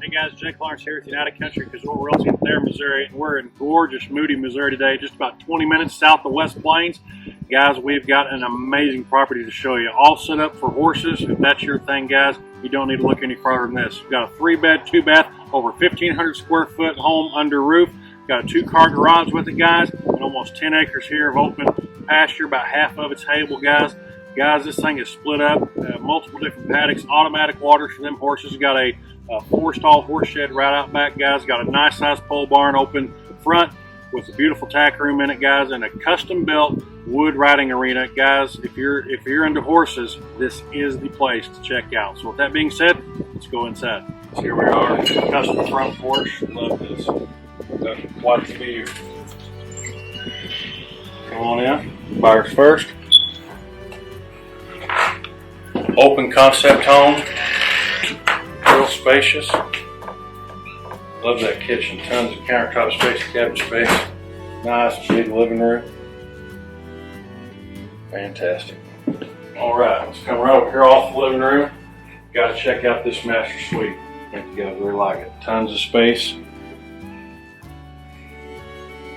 Hey guys, Jake Lawrence here with United Country Resort Realty in Thayer, Missouri. We're in gorgeous Moody, Missouri today, just about 20 minutes south of West Plains. Guys, we've got an amazing property to show you. All set up for horses. If that's your thing, guys, you don't need to look any further than this. We've got a 3-bed, 2-bath, over 1,500 square foot home under roof. Got a 2-car garage with it, guys, and almost 10 acres here of open pasture. About half of it's hayable, guys. Guys, this thing is split up, multiple different paddocks, automatic waters for them horses. Got a 4-stall horse shed right out back, guys. Got a nice sized pole barn open front with a beautiful tack room in it, guys, and a custom built wood riding arena. Guys, if you're into horses, this is the place to check out. So with that being said, let's go inside. So here we are, custom front porch. Love this. Got quite the view. Come on in. Buyers first. Open concept home. Real spacious. Love that kitchen. Tons of countertop space, cabinet space. Nice big living room. Fantastic. All right, let's come right over here off the living room. Got to check out this master suite. I think you guys really like it. Tons of space.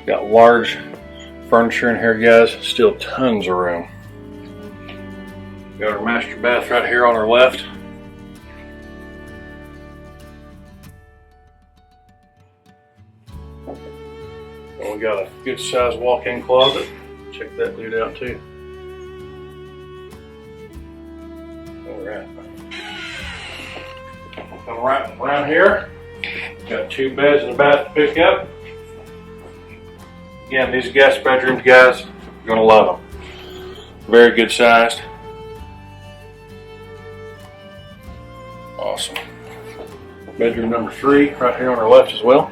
Got large furniture in here, guys. Still tons of room. Got our master bath right here on our left. And we got a good sized walk-in closet. Check that dude out too. Alright. Come right around here. Got 2 beds and a bath to pick up. Again, these guest bedrooms, guys, you're gonna love them. Very good sized. Awesome. Bedroom number 3 right here on our left as well.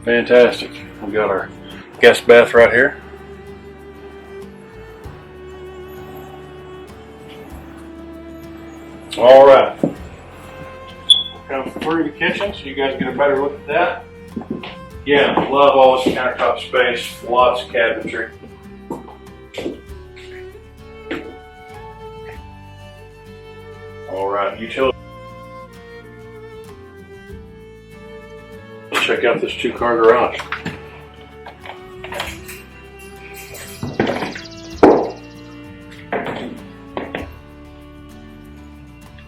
Fantastic. We got our guest bath right here. All right. We'll come through the kitchen so you guys get a better look at that. Yeah, love all this countertop space. Lots of cabinetry. All right, utility. Let's check out this 2-car garage.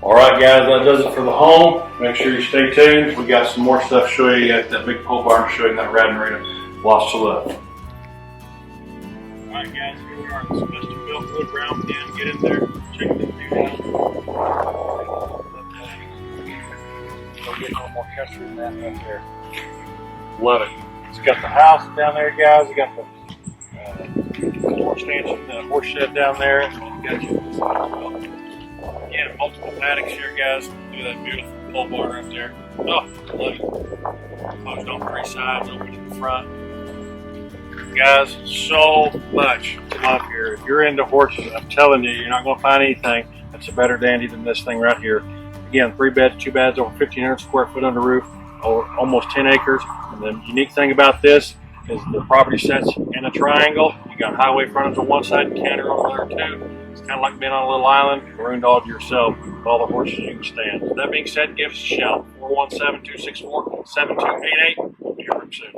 All right, guys, that does it for the home. Make sure you stay tuned. We got some more stuff to show you at that big pole barn, to show you that riding arena. Lots to love. All right, guys, here we are. This custom built wood brown pen. Get in there. Check this view out. We'll get a little more country than that up there. Love it. It's got the house down there, guys. We got the horse stanchion, the horse shed down there. And got you again, multiple paddocks here, guys. Look at that beautiful pole barn up there. Oh, love it. Closed on 3 sides, open to the front. Guys, so much to love here. If you're into horses, I'm telling you, you're not going to find anything that's a better dandy than this thing right here. Again, 3 beds, 2 baths, over 1,500 square foot under roof, over almost 10 acres. And the unique thing about this is the property sets in a triangle. You got highway frontage on one side and canter on the other too. It's kind of like being on a little island, marooned all to yourself with all the horses you can stand. So that being said, give us a shout. 417-264-7288. We'll be here soon.